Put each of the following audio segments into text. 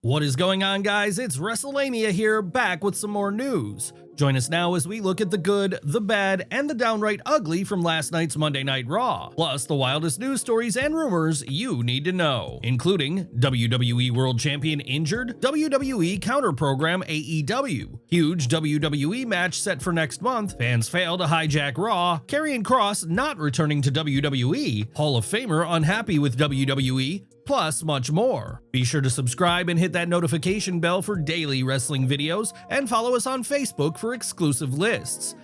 What is going on, guys? It's Wrestlelamia here, back with some more news. Join us now as we look at the good, the bad, and the downright ugly from last night's Monday Night Raw, plus the wildest news stories and rumors you need to know, including WWE World Champion injured, WWE Counter Program AEW, huge WWE match set for next month, fans fail to hijack Raw, Karrion Kross not returning to WWE, Hall of Famer unhappy with WWE, plus much more. Be sure to subscribe and hit that notification bell for daily wrestling videos, and follow us on Facebook for exclusive lists.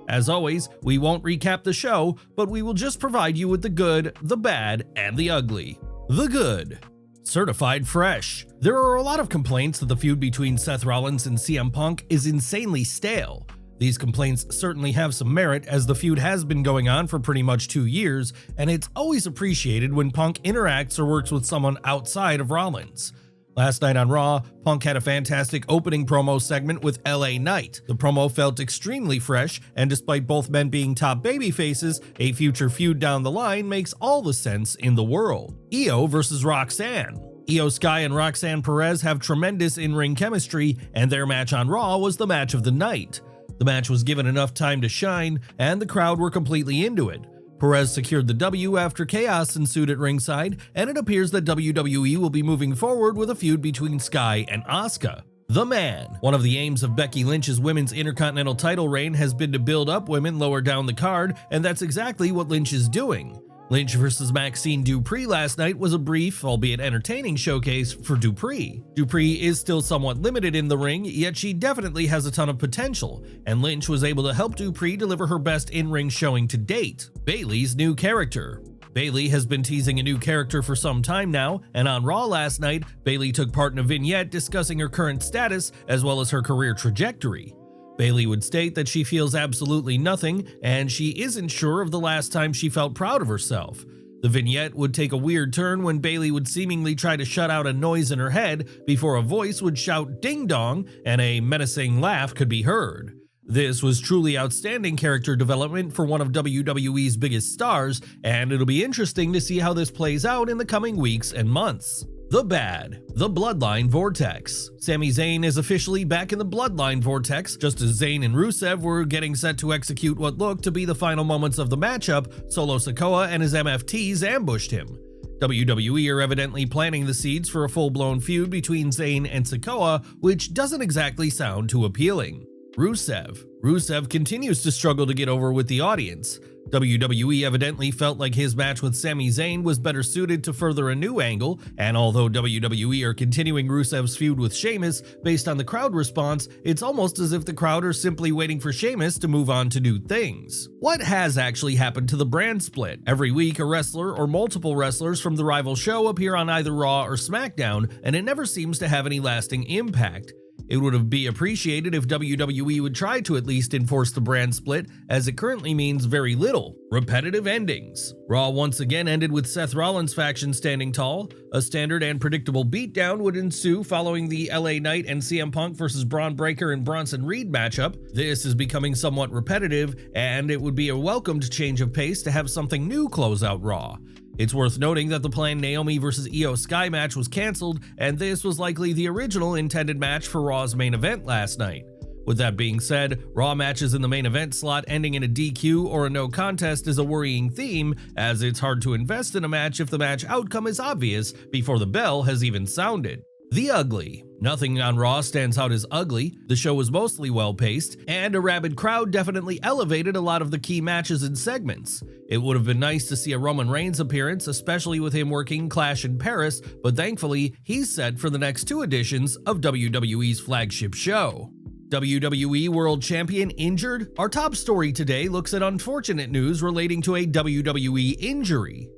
As always, we won't recap the show, but we will just provide you with the good, the bad, and the ugly. The good. Certified fresh. There are a lot of complaints that the feud between Seth Rollins and CM Punk is insanely stale. These complaints certainly have some merit, as the feud has been going on for pretty much 2 years, and it's always appreciated when Punk interacts or works with someone outside of Rollins. Last night on Raw, Punk had a fantastic opening promo segment with LA Knight. The promo felt extremely fresh, and despite both men being top babyfaces, a future feud down the line makes all the sense in the world. Io versus Roxanne. Io Sky and Roxanne Perez have tremendous in-ring chemistry, and their match on Raw was the match of the night. The match was given enough time to shine, and the crowd were completely into it. Perez secured the W after chaos ensued at ringside, and it appears that WWE will be moving forward with a feud between Sky and Asuka. The Man. One of the aims of Becky Lynch's women's Intercontinental title reign has been to build up women lower down the card, and that's exactly what Lynch is doing. Lynch versus Maxine Dupree last night was a brief, albeit entertaining, showcase for Dupree. Dupree is still somewhat limited in the ring, yet she definitely has a ton of potential, and Lynch was able to help Dupree deliver her best in-ring showing to date. Bayley's new character. Bayley has been teasing a new character for some time now, and on Raw last night, Bayley took part in a vignette discussing her current status as well as her career trajectory. Bayley would state that she feels absolutely nothing, and she isn't sure of the last time she felt proud of herself. The vignette would take a weird turn when Bayley would seemingly try to shut out a noise in her head before a voice would shout "ding dong" and a menacing laugh could be heard. This was truly outstanding character development for one of WWE's biggest stars, and it'll be interesting to see how this plays out in the coming weeks and months. The bad. The Bloodline Vortex. Sami Zayn is officially back in the Bloodline Vortex, just as Zayn and Rusev were getting set to execute what looked to be the final moments of the matchup. Solo Sikoa and his MFTs ambushed him. WWE are evidently planting the seeds for a full-blown feud between Zayn and Sikoa, which doesn't exactly sound too appealing. Rusev. Rusev continues to struggle to get over with the audience. WWE evidently felt like his match with Sami Zayn was better suited to further a new angle, and although WWE are continuing Rusev's feud with Sheamus based on the crowd response, it's almost as if the crowd are simply waiting for Sheamus to move on to new things. What has actually happened to the brand split? Every week, a wrestler or multiple wrestlers from the rival show appear on either Raw or SmackDown, and it never seems to have any lasting impact. It would be appreciated if WWE would try to at least enforce the brand split, as it currently means very little. Repetitive endings. Raw once again ended with Seth Rollins' faction standing tall. A standard and predictable beatdown would ensue following the LA Knight and CM Punk versus Braun Breaker and Bronson Reed matchup. This is becoming somewhat repetitive, and it would be a welcomed change of pace to have something new close out Raw. It's worth noting that the planned Naomi versus Io Sky match was cancelled, and this was likely the original intended match for Raw's main event last night. With that being said, Raw matches in the main event slot ending in a DQ or a no contest is a worrying theme, as it's hard to invest in a match if the match outcome is obvious before the bell has even sounded. The ugly. Nothing on Raw stands out as ugly. The show was mostly well-paced, and a rabid crowd definitely elevated a lot of the key matches and segments. It would have been nice to see a Roman Reigns appearance, especially with him working Clash in Paris, but thankfully, he's set for the next 2 editions of WWE's flagship show. WWE World Champion injured? Our top story today looks at unfortunate news relating to a WWE injury.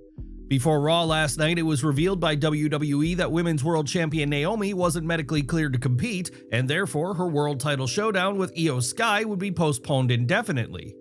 Before Raw last night, it was revealed by WWE that Women's World Champion Naomi wasn't medically cleared to compete, and therefore her world title showdown with Io Sky would be postponed indefinitely.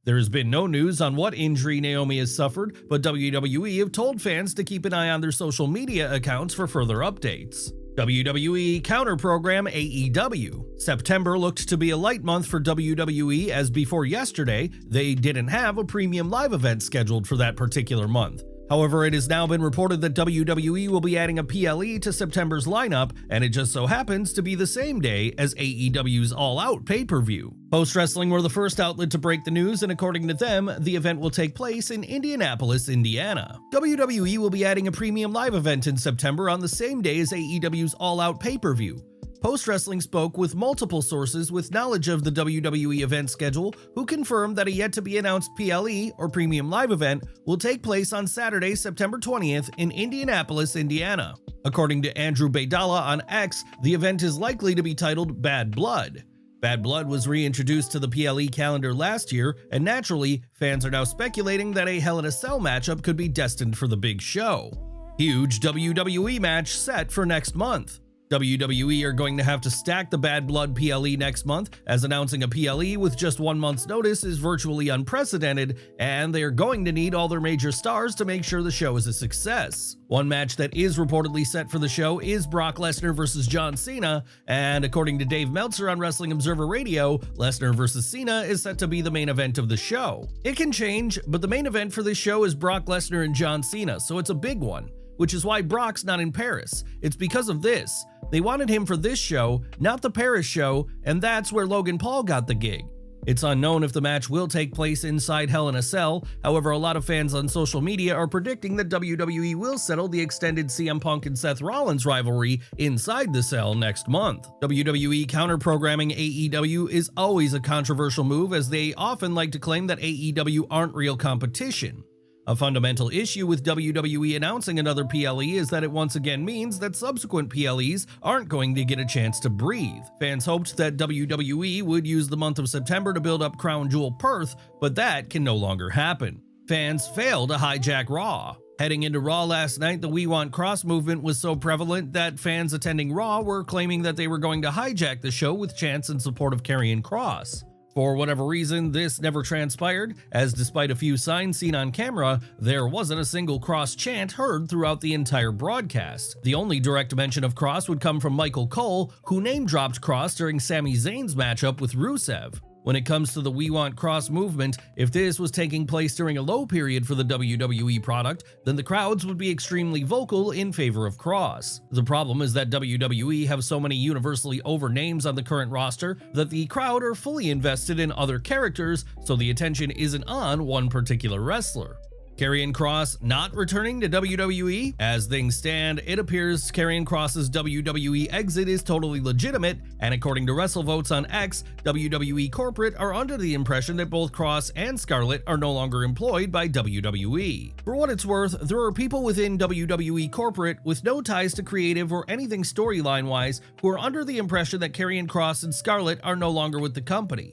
There has been no news on what injury Naomi has suffered, but WWE have told fans to keep an eye on their social media accounts for further updates. WWE Counter Program AEW. September looked to be a light month for WWE, as before yesterday, they didn't have a premium live event scheduled for that particular month. However, it has now been reported that WWE will be adding a PLE to September's lineup, and it just so happens to be the same day as AEW's All Out pay-per-view. Post Wrestling were the first outlet to break the news, and according to them, the event will take place in Indianapolis, Indiana. WWE will be adding a premium live event in September on the same day as AEW's All Out pay-per-view. Post Wrestling spoke with multiple sources with knowledge of the WWE event schedule who confirmed that a yet-to-be-announced PLE, or Premium Live event, will take place on Saturday, September 20th in Indianapolis, Indiana. According to Andrew Baydala on X, the event is likely to be titled Bad Blood. Bad Blood was reintroduced to the PLE calendar last year, and naturally, fans are now speculating that a Hell in a Cell matchup could be destined for the big show. Huge WWE match set for next month. WWE are going to have to stack the Bad Blood PLE next month, as announcing a PLE with just 1 month's notice is virtually unprecedented, and they are going to need all their major stars to make sure the show is a success. One match that is reportedly set for the show is Brock Lesnar vs. John Cena, and according to Dave Meltzer on Wrestling Observer Radio, Lesnar vs. Cena is set to be the main event of the show. It can change, but the main event for this show is Brock Lesnar and John Cena, so it's a big one. Which is why Brock's not in Paris. It's because of this. They wanted him for this show, not the Paris show, and that's where Logan Paul got the gig. It's unknown if the match will take place inside Hell in a Cell. However, a lot of fans on social media are predicting that WWE will settle the extended CM Punk and Seth Rollins rivalry inside the cell next month. WWE Counter Programming AEW is always a controversial move, as they often like to claim that AEW aren't real competition. A fundamental issue with WWE announcing another PLE is that it once again means that subsequent PLEs aren't going to get a chance to breathe. Fans hoped that WWE would use the month of September to build up Crown Jewel Perth, but that can no longer happen. Fans failed to hijack Raw. Heading into Raw last night, the We Want Kross movement was so prevalent that fans attending Raw were claiming that they were going to hijack the show with chants in support of Karrion Kross. For whatever reason, this never transpired, as despite a few signs seen on camera, there wasn't a single Kross chant heard throughout the entire broadcast. The only direct mention of Kross would come from Michael Cole, who name-dropped Kross during Sami Zayn's matchup with Rusev. When it comes to the We Want Kross movement, if this was taking place during a low period for the WWE product, then the crowds would be extremely vocal in favor of Kross. The problem is that WWE have so many universally over names on the current roster that the crowd are fully invested in other characters, so the attention isn't on one particular wrestler. Karrion Kross not returning to WWE? As things stand, it appears Karrion Kross's WWE exit is totally legitimate, and according to WrestleVotes on X, WWE Corporate are under the impression that both Kross and Scarlett are no longer employed by WWE. For what it's worth, there are people within WWE Corporate with no ties to creative or anything storyline-wise who are under the impression that Karrion Kross and Scarlett are no longer with the company.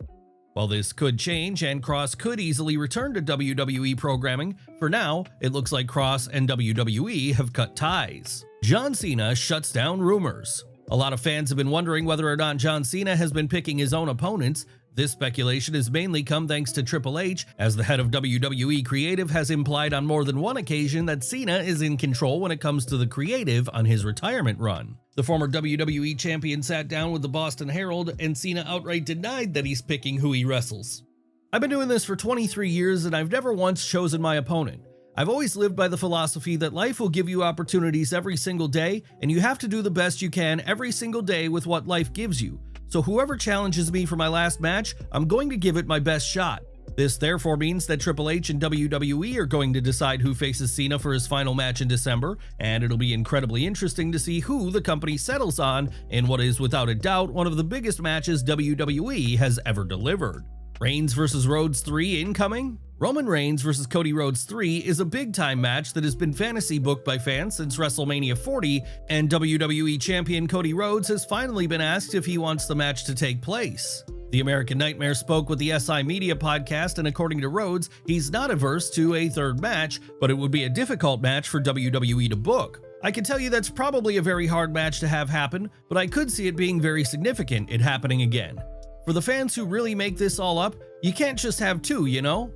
While this could change and Kross could easily return to WWE programming, for now, it looks like Kross and WWE have cut ties. John Cena shuts down rumors. A lot of fans have been wondering whether or not John Cena has been picking his own opponents. This speculation has mainly come thanks to Triple H, as the head of WWE Creative has implied on more than one occasion that Cena is in control when it comes to the creative on his retirement run. The former WWE champion sat down with the Boston Herald, and Cena outright denied that he's picking who he wrestles. I've been doing this for 23 years, and I've never once chosen my opponent. I've always lived by the philosophy that life will give you opportunities every single day, and you have to do the best you can every single day with what life gives you. So whoever challenges me for my last match, I'm going to give it my best shot. This therefore means that Triple H and WWE are going to decide who faces Cena for his final match in December, and it'll be incredibly interesting to see who the company settles on in what is without a doubt one of the biggest matches WWE has ever delivered. Reigns vs. Rhodes 3 incoming? Roman Reigns vs. Cody Rhodes 3 is a big-time match that has been fantasy booked by fans since WrestleMania 40, and WWE Champion Cody Rhodes has finally been asked if he wants the match to take place. The American Nightmare spoke with the SI Media podcast, and according to Rhodes, he's not averse to a third match, but it would be a difficult match for WWE to book. I can tell you that's probably a very hard match to have happen, but I could see it being very significant, it happening again. For the fans who really make this all up, you can't just have two, you know?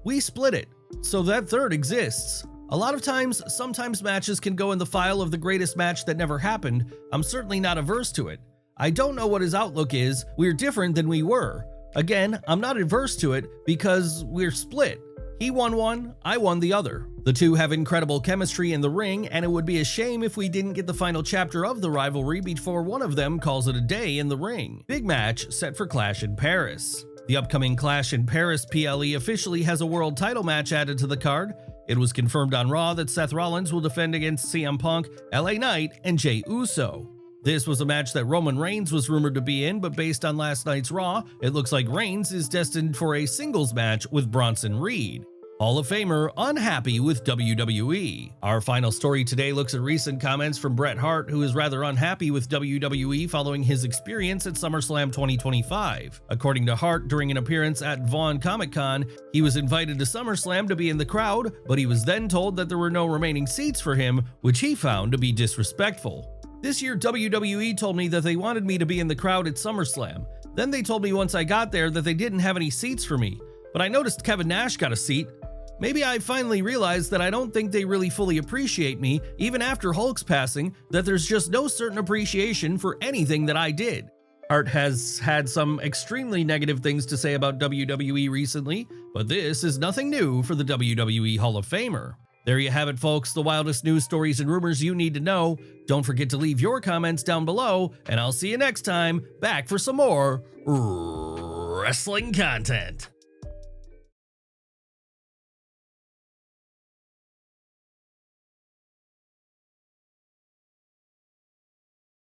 We split it, so that third exists. A lot of times, sometimes matches can go in the file of the greatest match that never happened. I'm certainly not averse to it. I don't know what his outlook is. We're different than we were. Again, I'm not adverse to it because we're split. He won one, I won the other. The two have incredible chemistry in the ring, and it would be a shame if we didn't get the final chapter of the rivalry before one of them calls it a day in the ring. Big match set for Clash in Paris. The upcoming Clash in Paris PLE officially has a world title match added to the card. It was confirmed on Raw that Seth Rollins will defend against CM Punk, LA Knight, and Jey Uso. This was a match that Roman Reigns was rumored to be in, but based on last night's Raw, it looks like Reigns is destined for a singles match with Bronson Reed. Hall of Famer unhappy with WWE. Our final story today looks at recent comments from Bret Hart, who is rather unhappy with WWE following his experience at SummerSlam 2025. According to Hart, during an appearance at Vaughn Comic-Con, he was invited to SummerSlam to be in the crowd, but he was then told that there were no remaining seats for him, which he found to be disrespectful. This year, WWE told me that they wanted me to be in the crowd at SummerSlam. Then they told me once I got there that they didn't have any seats for me, but I noticed Kevin Nash got a seat. Maybe I finally realized that I don't think they really fully appreciate me, even after Hulk's passing, that there's just no certain appreciation for anything that I did. Hart has had some extremely negative things to say about WWE recently, but this is nothing new for the WWE Hall of Famer. There you have it, folks, the wildest news stories and rumors you need to know. Don't forget to leave your comments down below, and I'll see you next time, back for some more wrestling content.